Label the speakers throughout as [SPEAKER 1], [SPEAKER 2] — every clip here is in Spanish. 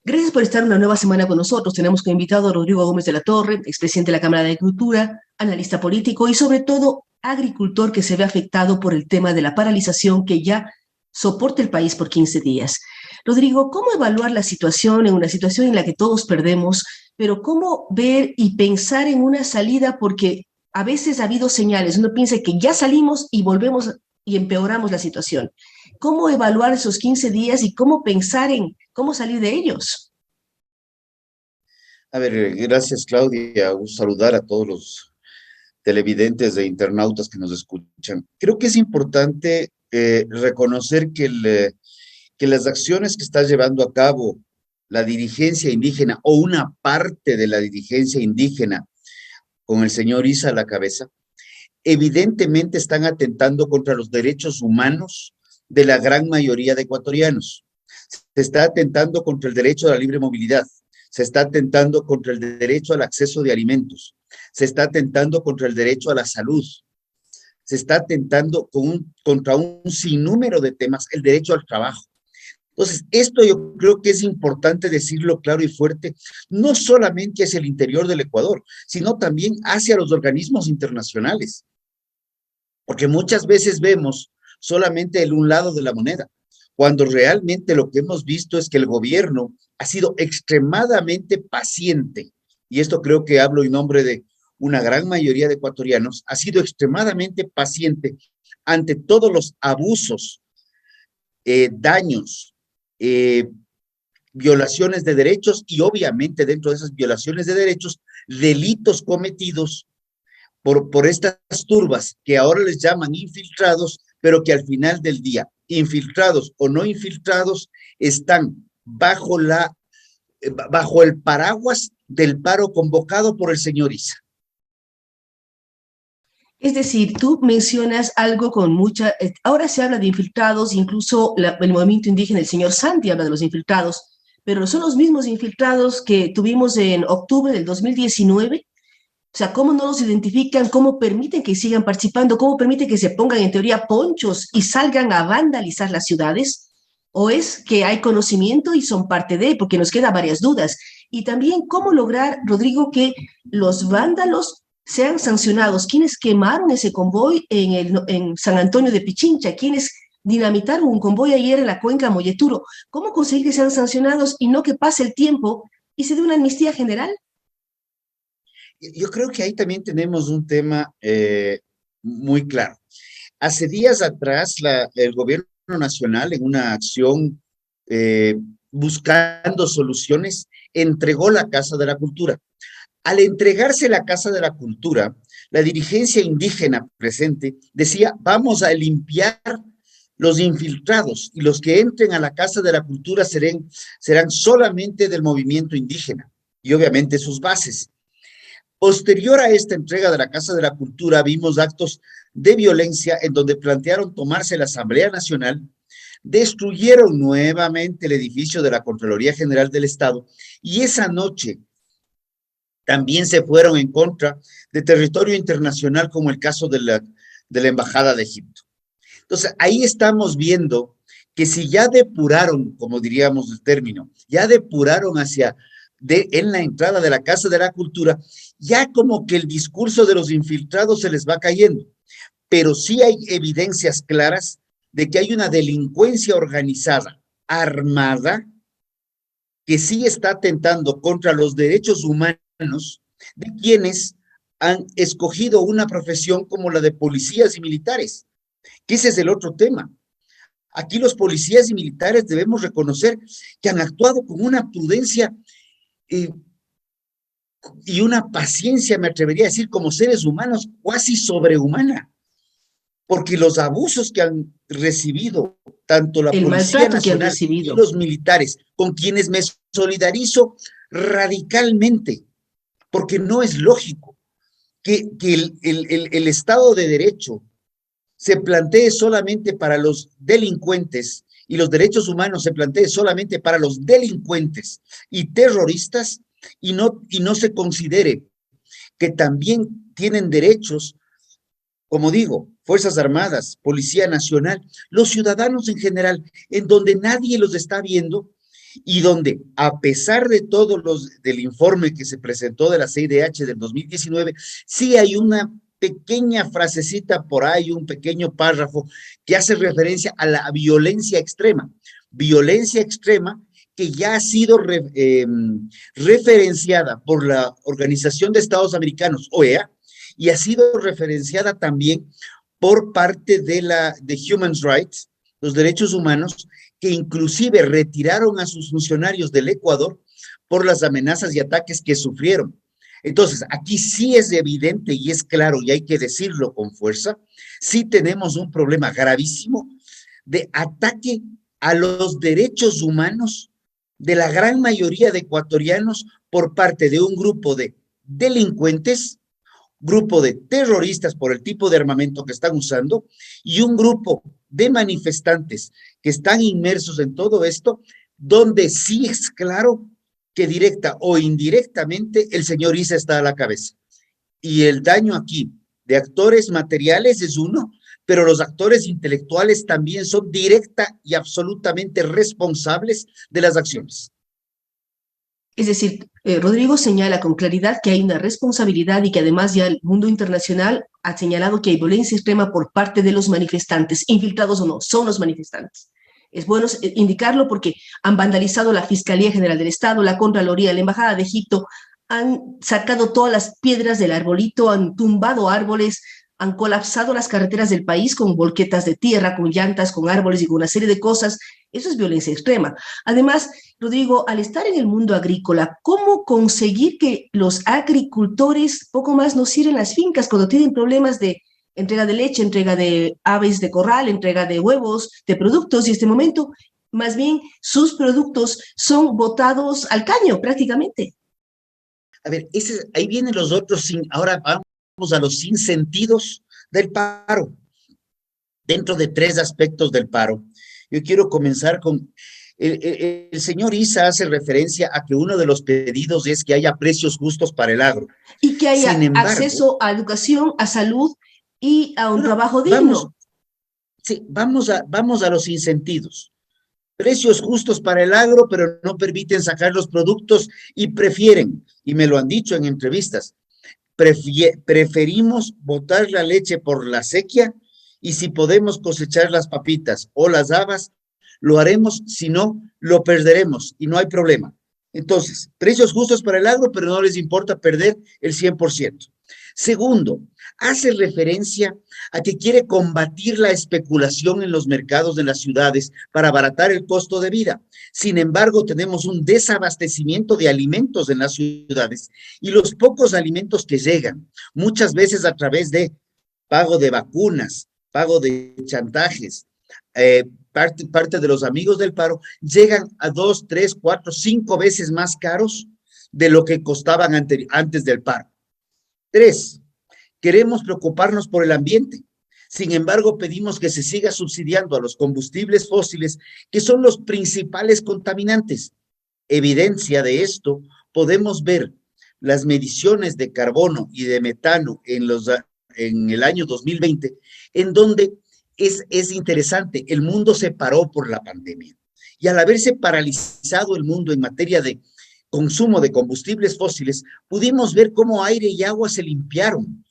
[SPEAKER 1] Gracias por estar una nueva semana con nosotros. Tenemos como invitado a Rodrigo Gómez de la Torre, expresidente de la Cámara de Agricultura, analista político y sobre todo agricultor que se ve afectado por el tema de la paralización que ya soporta el país por 15 días. Rodrigo, ¿cómo evaluar la situación en una situación en la que todos perdemos, pero cómo ver y pensar en una salida? Porque a veces ha habido señales, uno piensa que ya salimos y volvemos y empeoramos la situación. ¿Cómo evaluar esos 15 días y cómo pensar en cómo salir de ellos?
[SPEAKER 2] A ver, gracias Claudia, un saludar a todos los televidentes e internautas que nos escuchan. Creo que es importante reconocer que las acciones que está llevando a cabo la dirigencia indígena o una parte de la dirigencia indígena con el señor Issa a la cabeza, evidentemente están atentando contra los derechos humanos de la gran mayoría de ecuatorianos. Se está atentando contra el derecho a la libre movilidad, se está atentando contra el derecho al acceso de alimentos, se está atentando contra el derecho a la salud, se está atentando contra un sinnúmero de temas, el derecho al trabajo. Entonces, esto yo creo que es importante decirlo claro y fuerte, no solamente hacia el interior del Ecuador, sino también hacia los organismos internacionales, porque muchas veces vemos solamente el un lado de la moneda, cuando realmente lo que hemos visto es que el gobierno ha sido extremadamente paciente, y esto creo que hablo en nombre de una gran mayoría de ecuatorianos, ha sido extremadamente paciente ante todos los abusos, daños, eh, violaciones de derechos y obviamente dentro de esas violaciones de derechos, delitos cometidos por estas turbas que ahora les llaman infiltrados, pero que al final del día, infiltrados o no infiltrados, están bajo el paraguas del paro convocado por el señor Issa.
[SPEAKER 1] Es decir, tú mencionas algo con mucha... Ahora se habla de infiltrados, incluso el movimiento indígena, el señor Santi habla de los infiltrados, pero son los mismos infiltrados que tuvimos en octubre del 2019. O sea, ¿cómo no los identifican? ¿Cómo permiten que sigan participando? ¿Cómo permiten que se pongan en teoría ponchos y salgan a vandalizar las ciudades? ¿O es que hay conocimiento y son parte de? Porque nos quedan varias dudas. Y también, ¿cómo lograr, Rodrigo, que los vándalos sean sancionados? ¿Quiénes quemaron ese convoy en San Antonio de Pichincha? ¿Quiénes dinamitaron un convoy ayer en la cuenca Molleturo? ¿Cómo conseguir que sean sancionados y no que pase el tiempo y se dé una amnistía general?
[SPEAKER 2] Yo creo que ahí también tenemos un tema muy claro. Hace días atrás, el gobierno nacional, en una acción eh, buscando soluciones, entregó la Casa de la Cultura. Al entregarse la Casa de la Cultura, la dirigencia indígena presente decía, vamos a limpiar los infiltrados y los que entren a la Casa de la Cultura serán solamente del movimiento indígena y obviamente sus bases. Posterior a esta entrega de la Casa de la Cultura, vimos actos de violencia en donde plantearon tomarse la Asamblea Nacional, destruyeron nuevamente el edificio de la Contraloría General del Estado y esa noche también se fueron en contra de territorio internacional como el caso de la Embajada de Egipto. Entonces, ahí estamos viendo que si ya depuraron, como diríamos el término, ya depuraron en la entrada de la Casa de la Cultura, ya como que el discurso de los infiltrados se les va cayendo, pero sí hay evidencias claras de que hay una delincuencia organizada, armada, que sí está atentando contra los derechos humanos de quienes han escogido una profesión como la de policías y militares, que ese es el otro tema. Aquí los policías y militares debemos reconocer que han actuado con una prudencia eh, y una paciencia, me atrevería a decir, como seres humanos cuasi sobrehumana, porque los abusos que han recibido tanto la
[SPEAKER 1] El
[SPEAKER 2] Policía
[SPEAKER 1] maltrato que han
[SPEAKER 2] Nacional y
[SPEAKER 1] recibido.
[SPEAKER 2] los militares, con quienes me solidarizo radicalmente, porque no es lógico que el Estado de Derecho se plantee solamente para los delincuentes y los derechos humanos se planteen solamente para los delincuentes y terroristas y no se considere que también tienen derechos, como digo, Fuerzas Armadas, Policía Nacional, los ciudadanos en general, en donde nadie los está viendo y donde, a pesar de del informe que se presentó de la CIDH del 2019, sí hay una pequeña frasecita por ahí, un pequeño párrafo que hace referencia a la violencia extrema que ya ha sido referenciada por la Organización de Estados Americanos, OEA, y ha sido referenciada también por parte de Human Rights, los derechos humanos, que inclusive retiraron a sus funcionarios del Ecuador por las amenazas y ataques que sufrieron. Entonces, aquí sí es evidente y es claro, y hay que decirlo con fuerza, sí tenemos un problema gravísimo de ataque a los derechos humanos de la gran mayoría de ecuatorianos por parte de un grupo de delincuentes, grupo de terroristas por el tipo de armamento que están usando y un grupo de manifestantes que están inmersos en todo esto, donde sí es claro que directa o indirectamente el señor Issa está a la cabeza. Y el daño aquí de actores materiales es uno, pero los actores intelectuales también son directa y absolutamente responsables de las acciones.
[SPEAKER 1] Es decir, Rodrigo señala con claridad que hay una responsabilidad y que además ya el mundo internacional ha señalado que hay violencia extrema por parte de los manifestantes, infiltrados o no, son los manifestantes. Es bueno indicarlo porque han vandalizado la Fiscalía General del Estado, la Contraloría, la Embajada de Egipto, han sacado todas las piedras del arbolito, han tumbado árboles, han colapsado las carreteras del país con volquetas de tierra, con llantas, con árboles y con una serie de cosas. Eso es violencia extrema. Además, Rodrigo, al estar en el mundo agrícola, ¿cómo conseguir que los agricultores poco más nos sirven las fincas cuando tienen problemas de entrega de leche, entrega de aves de corral, entrega de huevos, de productos, y en este momento, más bien, sus productos son botados al caño prácticamente?
[SPEAKER 2] A ver, ahí vienen los otros, ahora vamos a los sinsentidos del paro. Dentro de 3 aspectos del paro, yo quiero comenzar con, el señor Issa hace referencia a que uno de los pedidos es que haya precios justos para el agro.
[SPEAKER 1] Y que haya
[SPEAKER 2] Sin embargo,
[SPEAKER 1] acceso a educación, a salud y a un trabajo digno.
[SPEAKER 2] Sí, vamos a los insentidos. Precios justos para el agro, pero no permiten sacar los productos y prefieren, y me lo han dicho en entrevistas, preferimos botar la leche por la sequía y si podemos cosechar las papitas o las habas, lo haremos, si no, lo perderemos y no hay problema. Entonces, precios justos para el agro, pero no les importa perder el 100%. Segundo, hace referencia a que quiere combatir la especulación en los mercados de las ciudades para abaratar el costo de vida. Sin embargo, tenemos un desabastecimiento de alimentos en las ciudades y los pocos alimentos que llegan, muchas veces a través de pago de vacunas, pago de chantajes, parte de los amigos del paro, llegan a 2, 3, 4, 5 veces más caros de lo que costaban antes del paro. 3, queremos preocuparnos por el ambiente. Sin embargo, pedimos que se siga subsidiando a los combustibles fósiles, que son los principales contaminantes. Evidencia de esto, podemos ver las mediciones de carbono y de metano en el año 2020, en donde es interesante, el mundo se paró por la pandemia. Y al haberse paralizado el mundo en materia de consumo de combustibles fósiles, pudimos ver cómo aire y agua se limpiaron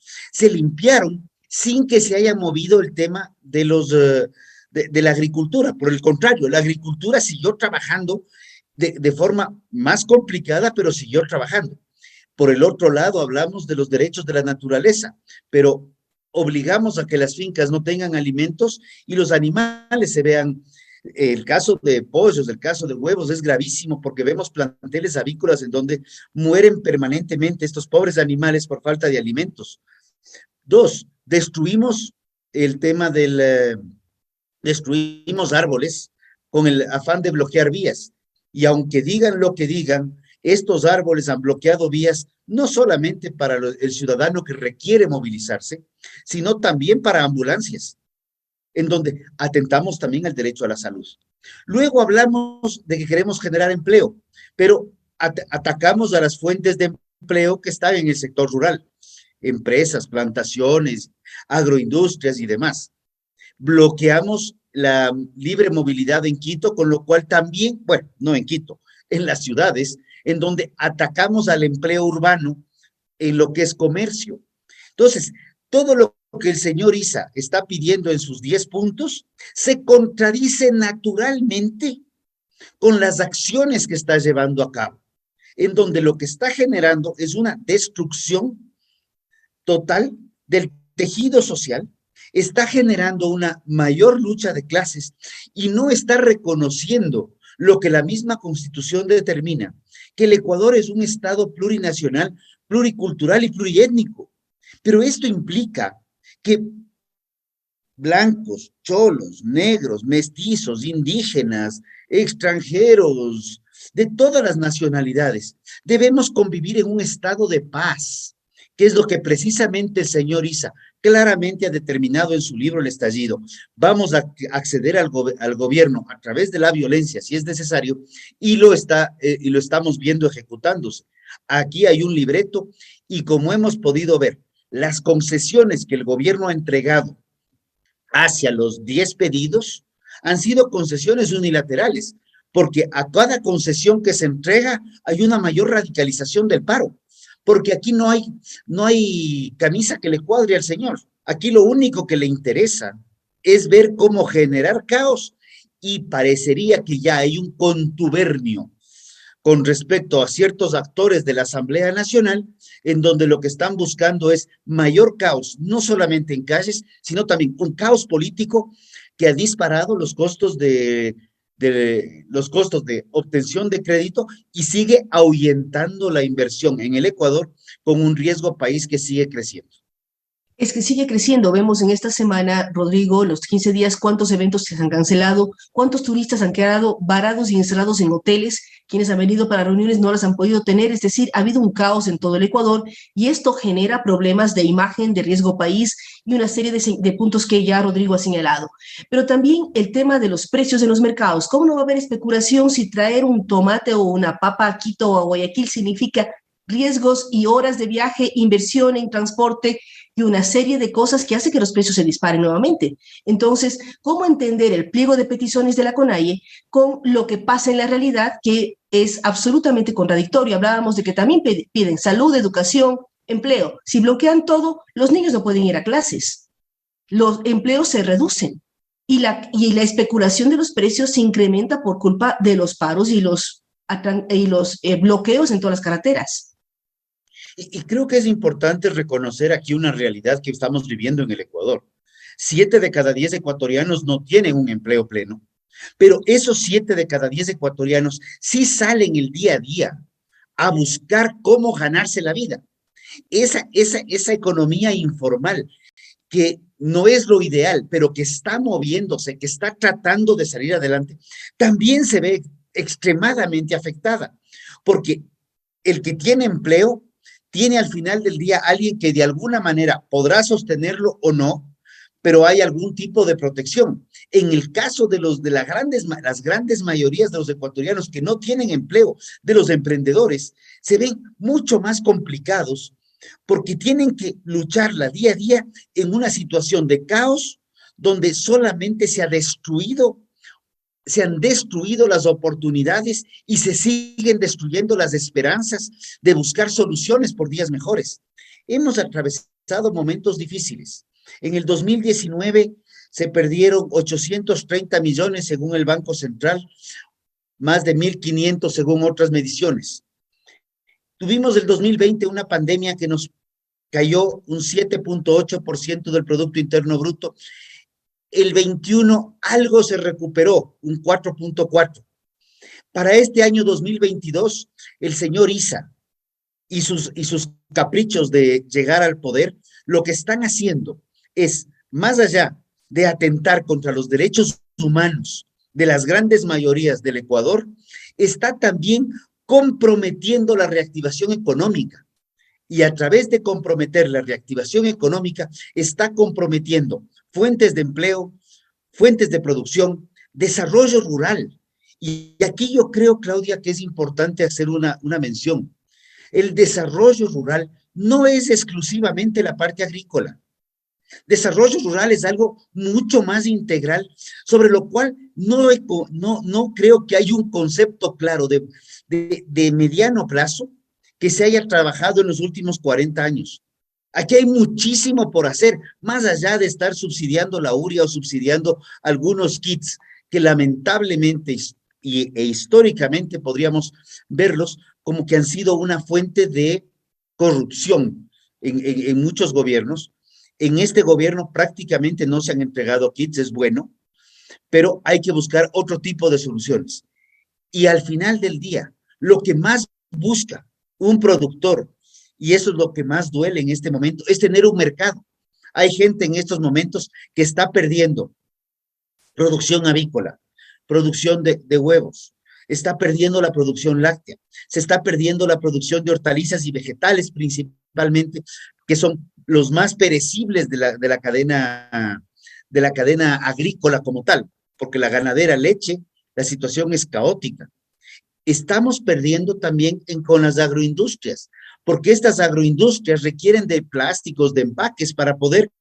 [SPEAKER 2] sin que se haya movido el tema de la agricultura. Por el contrario, la agricultura siguió trabajando de forma más complicada, pero siguió trabajando. Por el otro lado, hablamos de los derechos de la naturaleza, pero obligamos a que las fincas no tengan alimentos y los animales se vean. El caso de pollos, el caso de huevos es gravísimo porque vemos planteles avícolas en donde mueren permanentemente estos pobres animales por falta de alimentos. 2, destruimos el tema destruimos árboles con el afán de bloquear vías. Y aunque digan lo que digan, estos árboles han bloqueado vías no solamente para el ciudadano que requiere movilizarse, sino también para ambulancias, en donde atentamos también al derecho a la salud. Luego hablamos de que queremos generar empleo, pero atacamos a las fuentes de empleo que están en el sector rural, empresas, plantaciones, agroindustrias y demás. Bloqueamos la libre movilidad en Quito, con lo cual también, bueno, no en Quito, en las ciudades, en donde atacamos al empleo urbano en lo que es comercio. Entonces, todo lo que el señor Issa está pidiendo en sus 10 puntos se contradice naturalmente con las acciones que está llevando a cabo, en donde lo que está generando es una destrucción total del tejido social, está generando una mayor lucha de clases y no está reconociendo lo que la misma Constitución determina, que el Ecuador es un Estado plurinacional, pluricultural y pluriétnico. Pero esto implica que blancos, cholos, negros, mestizos, indígenas, extranjeros, de todas las nacionalidades, debemos convivir en un estado de paz, que es lo que precisamente el señor Issa claramente ha determinado en su libro El Estallido. Vamos a acceder al gobierno a través de la violencia, si es necesario, y lo estamos viendo ejecutándose. Aquí hay un libreto y como hemos podido ver, las concesiones que el gobierno ha entregado hacia los 10 pedidos han sido concesiones unilaterales, porque a cada concesión que se entrega hay una mayor radicalización del paro, porque aquí no hay camisa que le cuadre al señor. Aquí lo único que le interesa es ver cómo generar caos y parecería que ya hay un contubernio con respecto a ciertos actores de la Asamblea Nacional, en donde lo que están buscando es mayor caos, no solamente en calles, sino también un caos político que ha disparado los costos de obtención de crédito y sigue ahuyentando la inversión en el Ecuador con un riesgo país que sigue creciendo.
[SPEAKER 1] Es que sigue creciendo. Vemos en esta semana, Rodrigo, los 15 días, cuántos eventos se han cancelado, cuántos turistas han quedado varados y encerrados en hoteles, quienes han venido para reuniones no las han podido tener. Es decir, ha habido un caos en todo el Ecuador y esto genera problemas de imagen, de riesgo país y una serie de puntos que ya Rodrigo ha señalado. Pero también el tema de los precios en los mercados. ¿Cómo no va a haber especulación si traer un tomate o una papa a Quito o a Guayaquil significa riesgos y horas de viaje, inversión en transporte y una serie de cosas que hace que los precios se disparen nuevamente? Entonces, ¿cómo entender el pliego de peticiones de la CONAIE con lo que pasa en la realidad, que es absolutamente contradictorio? Hablábamos de que también piden salud, educación, empleo. Si bloquean todo, los niños no pueden ir a clases, los empleos se reducen y la especulación de los precios se incrementa por culpa de los paros y los bloqueos en todas las carreteras.
[SPEAKER 2] Y creo que es importante reconocer aquí una realidad que estamos viviendo en el Ecuador. 7 de cada 10 ecuatorianos no tienen un empleo pleno, pero esos 7 de cada 10 ecuatorianos sí salen el día a día a buscar cómo ganarse la vida. Esa economía informal que no es lo ideal, pero que está moviéndose, que está tratando de salir adelante, también se ve extremadamente afectada, porque el que tiene empleo tiene al final del día alguien que de alguna manera podrá sostenerlo o no, pero hay algún tipo de protección. En el caso de las grandes mayorías de los ecuatorianos que no tienen empleo, de los emprendedores, se ven mucho más complicados porque tienen que lucharla día a día en una situación de caos donde solamente se han destruido las oportunidades y se siguen destruyendo las esperanzas de buscar soluciones por días mejores. Hemos atravesado momentos difíciles. En el 2019 se perdieron 830 millones según el Banco Central, más de 1.500 según otras mediciones. Tuvimos el 2020 una pandemia que nos cayó un 7.8% del Producto Interno Bruto. El 21 algo se recuperó, un 4.4. Para este año 2022, el señor Issa y sus caprichos de llegar al poder, lo que están haciendo es, más allá de atentar contra los derechos humanos de las grandes mayorías del Ecuador, está también comprometiendo la reactivación económica. Y a través de comprometer la reactivación económica, está comprometiendo fuentes de empleo, fuentes de producción, desarrollo rural. Y aquí yo creo, Claudia, que es importante hacer una mención. El desarrollo rural no es exclusivamente la parte agrícola. Desarrollo rural es algo mucho más integral, sobre lo cual no creo que haya un concepto claro de mediano plazo que se haya trabajado en los últimos 40 años. Aquí hay muchísimo por hacer, más allá de estar subsidiando la urea o subsidiando algunos kits que lamentablemente e históricamente podríamos verlos como que han sido una fuente de corrupción en muchos gobiernos. En este gobierno prácticamente no se han entregado kits, es bueno, pero hay que buscar otro tipo de soluciones. Y al final del día, lo que más busca un productor, y eso es lo que más duele en este momento, es tener un mercado. Hay gente en estos momentos que está perdiendo producción avícola, producción de huevos, está perdiendo la producción láctea, se está perdiendo la producción de hortalizas y vegetales principalmente, que son los más perecibles de la cadena agrícola como tal, porque la ganadera leche, la situación es caótica. Estamos perdiendo también con las agroindustrias, porque estas agroindustrias requieren de plásticos, de empaques para poder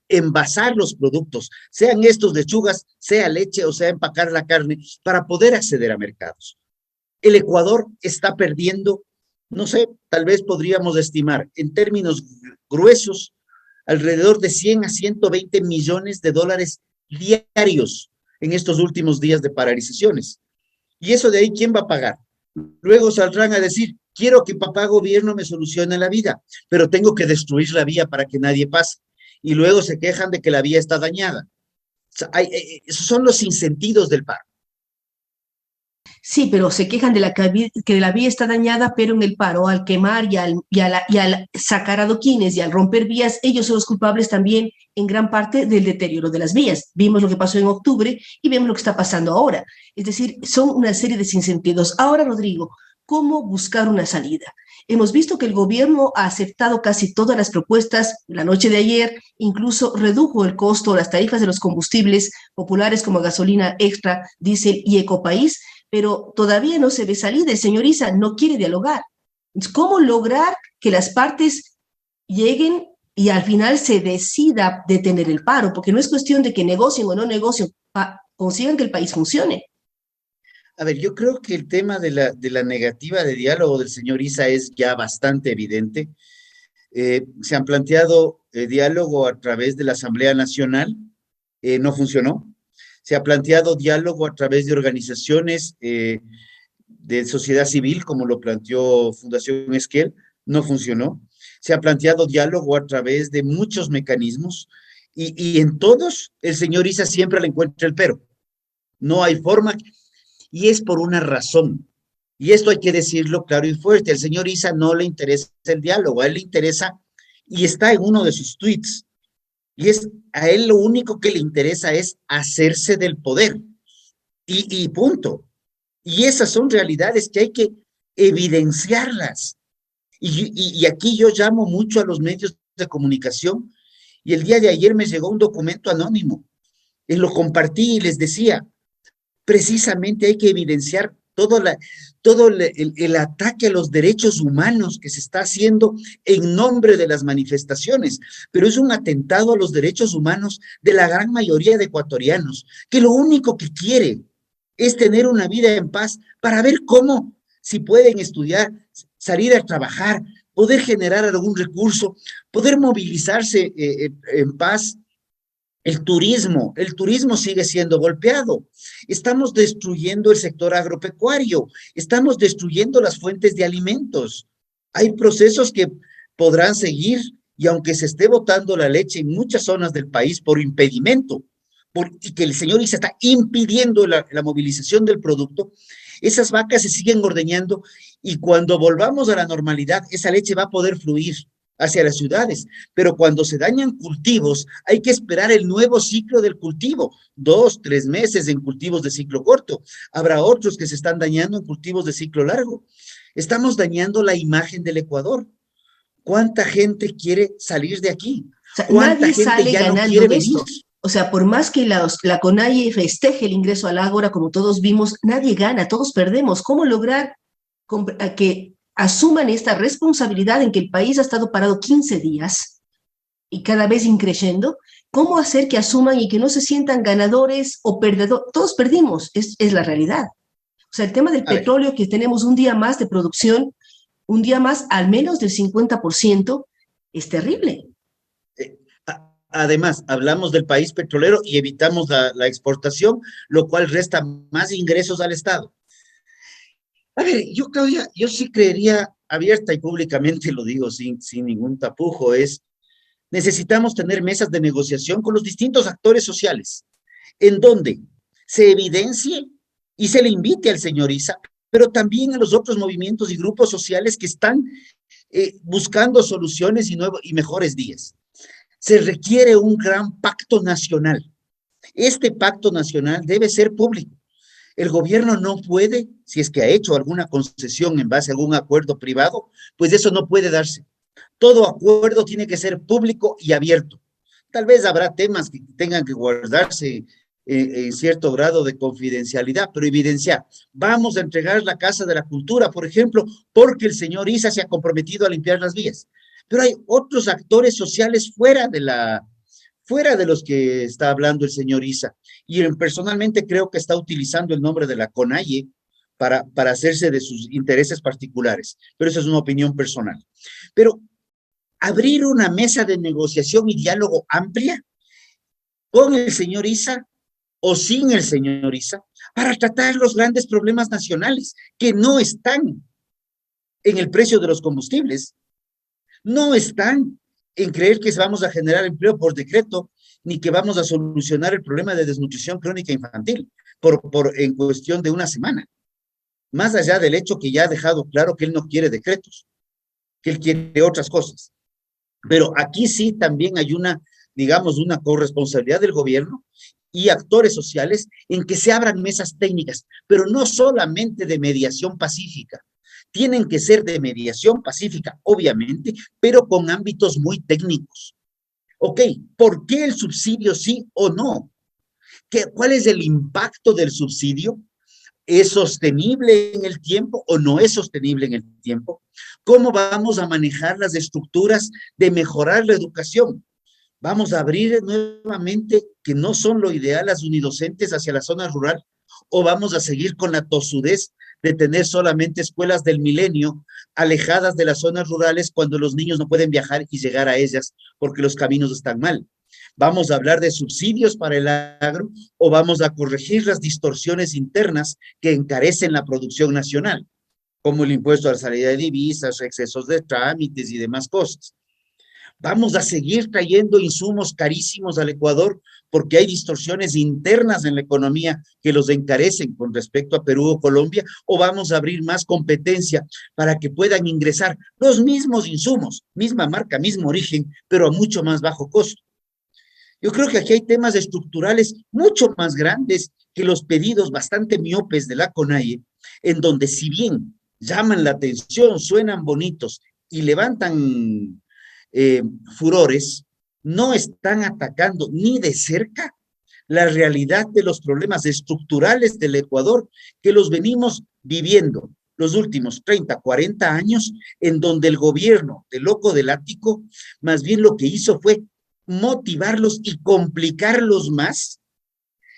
[SPEAKER 2] envasar los productos, sean estos lechugas, sea leche o sea empacar la carne, para poder acceder a mercados. El Ecuador está perdiendo, no sé, tal vez podríamos estimar en términos gruesos, alrededor de 100 a 120 millones de dólares diarios en estos últimos días de paralizaciones. Y eso de ahí, ¿quién va a pagar? Luego saldrán a decir, quiero que papá gobierno me solucione la vida, pero tengo que destruir la vía para que nadie pase. Y luego se quejan de que la vía está dañada. O sea, esos son los sinsentidos del paro.
[SPEAKER 1] Sí, pero se quejan de que la vía está dañada, pero en el paro, al quemar y al sacar adoquines y al romper vías, ellos son los culpables también en gran parte del deterioro de las vías. Vimos lo que pasó en octubre y vemos lo que está pasando ahora. Es decir, son una serie de sinsentidos. Ahora, Rodrigo, ¿cómo buscar una salida? Hemos visto que el gobierno ha aceptado casi todas las propuestas la noche de ayer, incluso redujo el costo, las tarifas de los combustibles populares como gasolina extra, diésel y ecopaís, pero todavía no se ve salida. El señor Issa no quiere dialogar. ¿Cómo lograr que las partes lleguen y al final se decida detener el paro? Porque no es cuestión de que negocien o no negocien, consigan que el país funcione.
[SPEAKER 2] A ver, yo creo que el tema de la negativa de diálogo del señor Issa es ya bastante evidente. Se han planteado diálogo a través de la Asamblea Nacional, no funcionó. Se ha planteado diálogo a través de organizaciones de sociedad civil, como lo planteó Fundación Esquel, no funcionó. Se ha planteado diálogo a través de muchos mecanismos y en todos el señor Issa siempre le encuentra el pero. No hay forma, y es por una razón. Y esto hay que decirlo claro y fuerte. Al señor Issa no le interesa el diálogo, a él le interesa, y está en uno de sus tweets, y a él lo único que le interesa es hacerse del poder, y punto. Y esas son realidades que hay que evidenciarlas. Y aquí yo llamo mucho a los medios de comunicación, y el día de ayer me llegó un documento anónimo, y lo compartí y les decía, precisamente hay que evidenciar todo el ataque a los derechos humanos que se está haciendo en nombre de las manifestaciones, pero es un atentado a los derechos humanos de la gran mayoría de ecuatorianos, que lo único que quiere es tener una vida en paz para ver cómo, si pueden estudiar, salir a trabajar, poder generar algún recurso, poder movilizarse en paz. El turismo sigue siendo golpeado. Estamos destruyendo el sector agropecuario, estamos destruyendo las fuentes de alimentos. Hay procesos que podrán seguir y aunque se esté botando la leche en muchas zonas del país por impedimento, y que el señor Issa está impidiendo la movilización del producto, esas vacas se siguen ordeñando y cuando volvamos a la normalidad, esa leche va a poder fluir hacia las ciudades, pero cuando se dañan cultivos, hay que esperar el nuevo ciclo del cultivo, 2, 3 meses en cultivos de ciclo corto. Habrá otros que se están dañando en cultivos de ciclo largo. Estamos dañando la imagen del Ecuador. ¿Cuánta gente quiere salir de aquí?
[SPEAKER 1] O sea,
[SPEAKER 2] ¿Cuánta
[SPEAKER 1] nadie
[SPEAKER 2] gente
[SPEAKER 1] sale
[SPEAKER 2] ya no
[SPEAKER 1] ganando
[SPEAKER 2] quiere
[SPEAKER 1] de
[SPEAKER 2] venir?
[SPEAKER 1] esto. O sea, por más que la CONAIE festeje el ingreso al Ágora, como todos vimos, nadie gana, todos perdemos. ¿Cómo lograr que asuman esta responsabilidad en que el país ha estado parado 15 días? y cada vez increciendo, ¿cómo hacer que asuman y que no se sientan ganadores o perdedores? Todos perdimos, es la realidad. O sea, el tema del
[SPEAKER 2] A ver,
[SPEAKER 1] petróleo, que tenemos un día más de producción, un día más al menos del 50%, es terrible.
[SPEAKER 2] además, hablamos del país petrolero y evitamos la exportación, lo cual resta más ingresos al Estado. A ver, yo, Claudia, yo sí creería, abierta y públicamente lo digo sin ningún tapujo, necesitamos tener mesas de negociación con los distintos actores sociales, en donde se evidencie y se le invite al señor Isa, pero también a los otros movimientos y grupos sociales que están buscando soluciones y mejores días. Se requiere un gran pacto nacional. Este pacto nacional debe ser público. El gobierno no puede, si es que ha hecho alguna concesión en base a algún acuerdo privado, pues eso no puede darse. Todo acuerdo tiene que ser público y abierto. Tal vez habrá temas que tengan que guardarse en cierto grado de confidencialidad, pero evidenciar, vamos a entregar la Casa de la Cultura, por ejemplo, porque el señor Isa se ha comprometido a limpiar las vías. Pero hay otros actores sociales fuera de los que está hablando el señor Isa. Y personalmente creo que está utilizando el nombre de la CONAIE para hacerse de sus intereses particulares. Pero eso es una opinión personal. Pero abrir una mesa de negociación y diálogo amplia con el señor Isa o sin el señor Isa para tratar los grandes problemas nacionales que no están en el precio de los combustibles, no están en creer que vamos a generar empleo por decreto, ni que vamos a solucionar el problema de desnutrición crónica infantil en cuestión de una semana. Más allá del hecho que ya ha dejado claro que él no quiere decretos, que él quiere otras cosas. Pero aquí sí también hay digamos, una corresponsabilidad del gobierno y actores sociales en que se abran mesas técnicas, pero no solamente de mediación pacífica. Tienen que ser de mediación pacífica, obviamente, pero con ámbitos muy técnicos. Ok, ¿por qué el subsidio sí o no? ¿Cuál es el impacto del subsidio? ¿Es sostenible en el tiempo o no es sostenible en el tiempo? ¿Cómo vamos a manejar las estructuras de mejorar la educación? Vamos a abrir nuevamente, que no son lo ideal, las unidocentes hacia la zona rural, o vamos a seguir con la tosudez de tener solamente escuelas del milenio alejadas de las zonas rurales cuando los niños no pueden viajar y llegar a ellas porque los caminos están mal. ¿Vamos a hablar de subsidios para el agro o vamos a corregir las distorsiones internas que encarecen la producción nacional, como el impuesto a la salida de divisas, excesos de trámites y demás cosas? Vamos a seguir trayendo insumos carísimos al Ecuador porque hay distorsiones internas en la economía que los encarecen con respecto a Perú o Colombia, o vamos a abrir más competencia para que puedan ingresar los mismos insumos, misma marca, mismo origen, pero a mucho más bajo costo. Yo creo que aquí hay temas estructurales mucho más grandes que los pedidos bastante miopes de la CONAIE, en donde si bien llaman la atención, suenan bonitos y levantan furores, no están atacando ni de cerca la realidad de los problemas estructurales del Ecuador que los venimos viviendo los últimos 30, 40 años, en donde el gobierno de Loco del Ático más bien lo que hizo fue motivarlos y complicarlos más,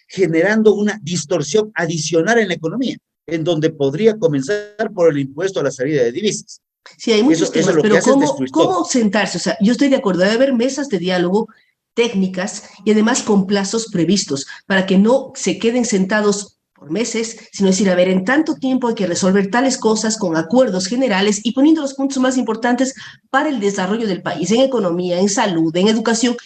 [SPEAKER 2] generando una distorsión adicional en la economía, en donde podría comenzar por el impuesto a la salida de divisas.
[SPEAKER 1] Sí, hay muchos temas,
[SPEAKER 2] lo que
[SPEAKER 1] pero
[SPEAKER 2] hace es destruir todo.
[SPEAKER 1] ¿cómo sentarse? O sea, yo estoy de acuerdo, debe haber mesas de diálogo técnicas y además con plazos previstos para que no se queden sentados por meses, sino decir, a ver, en tanto tiempo hay que resolver tales cosas con acuerdos generales y poniendo los puntos más importantes para el desarrollo del país, en economía, en salud, en educación,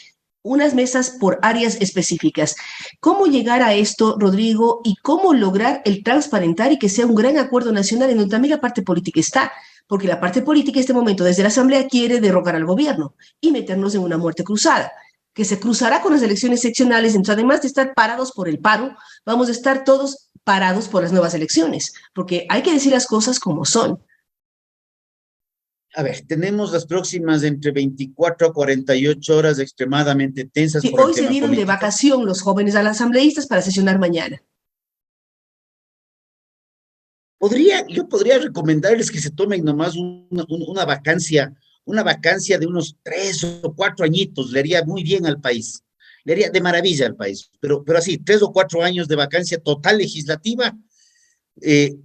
[SPEAKER 1] unas mesas por áreas específicas. ¿Cómo llegar a esto, Rodrigo, y cómo lograr el transparentar y que sea un gran acuerdo nacional en donde también la parte política está? Porque la parte política en este momento desde la Asamblea quiere derrocar al gobierno y meternos en una muerte cruzada, que se cruzará con las elecciones seccionales. Entonces, además de estar parados por el paro, vamos a estar todos parados por las nuevas elecciones, porque hay que decir las cosas como son.
[SPEAKER 2] A ver, tenemos las próximas entre 24 a 48 horas extremadamente tensas
[SPEAKER 1] Sí,
[SPEAKER 2] por el
[SPEAKER 1] hoy se
[SPEAKER 2] tema
[SPEAKER 1] dieron de
[SPEAKER 2] político.
[SPEAKER 1] vacación los jóvenes asambleístas para sesionar mañana.
[SPEAKER 2] Yo podría recomendarles que se tomen nomás una vacancia una vacancia de unos 3 o 4 añitos, le haría muy bien al país, le haría de maravilla al país, pero así, 3 o 4 años de vacancia total legislativa, eh,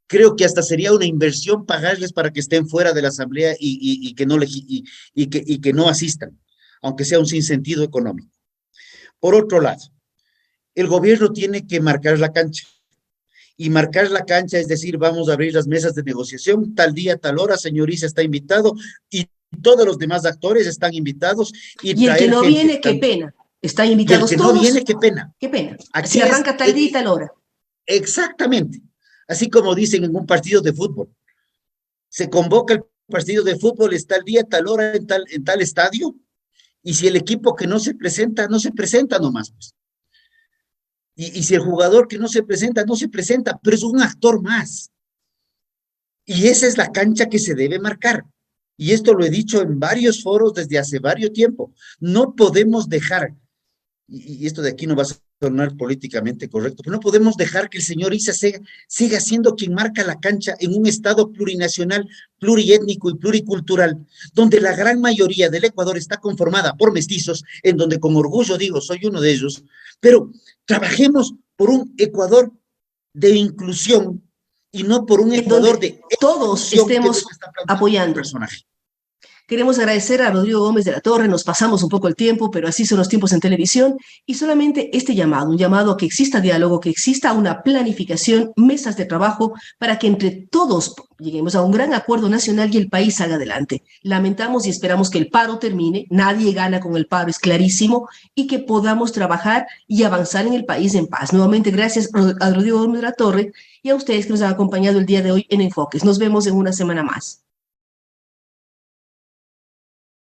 [SPEAKER 2] creo que hasta sería una inversión pagarles para que estén fuera de la asamblea que no y que no asistan, aunque sea un sinsentido económico. Por otro lado, el gobierno tiene que marcar la cancha. Y marcar la cancha es decir, vamos a abrir las mesas de negociación, tal día, tal hora, señor Issa está invitado y todos los demás actores están invitados y
[SPEAKER 1] Y el que
[SPEAKER 2] traer
[SPEAKER 1] no
[SPEAKER 2] gente.
[SPEAKER 1] viene, qué pena. Están
[SPEAKER 2] Y el
[SPEAKER 1] invitados
[SPEAKER 2] que no
[SPEAKER 1] todos,
[SPEAKER 2] viene, qué pena.
[SPEAKER 1] qué pena. Si
[SPEAKER 2] Aquí es
[SPEAKER 1] arranca tal día y tal hora.
[SPEAKER 2] exactamente, así como dicen en un partido de fútbol. Se convoca el partido de fútbol, está el día, tal hora, en tal estadio, y si el equipo que no se presenta, no se presenta nomás, pues. Y si el jugador que no se presenta, no se presenta, pero es un actor más. Y esa es la cancha que se debe marcar. Y esto lo he dicho en varios foros desde hace varios tiempo. No podemos dejar, y esto de aquí no va a sonar políticamente correcto, pero no podemos dejar que el señor Issa siga siendo quien marca la cancha en un Estado plurinacional, pluriétnico y pluricultural, donde la gran mayoría del Ecuador está conformada por mestizos, en donde con orgullo digo, soy uno de ellos, pero trabajemos por un Ecuador de inclusión y no por un
[SPEAKER 1] En
[SPEAKER 2] Ecuador
[SPEAKER 1] donde
[SPEAKER 2] de
[SPEAKER 1] todos
[SPEAKER 2] exclusión, que es lo
[SPEAKER 1] estemos
[SPEAKER 2] que está planteando este
[SPEAKER 1] apoyando.
[SPEAKER 2] personaje.
[SPEAKER 1] Queremos agradecer a Rodrigo Gómez de la Torre, nos pasamos un poco el tiempo, pero así son los tiempos en televisión, y solamente este llamado, un llamado a que exista diálogo, que exista una planificación, mesas de trabajo, para que entre todos lleguemos a un gran acuerdo nacional y el país salga adelante. Lamentamos y esperamos que el paro termine, nadie gana con el paro, es clarísimo, y que podamos trabajar y avanzar en el país en paz. Nuevamente, gracias a Rodrigo Gómez de la Torre y a ustedes que nos han acompañado el día de hoy en Enfoques. Nos vemos en una semana más.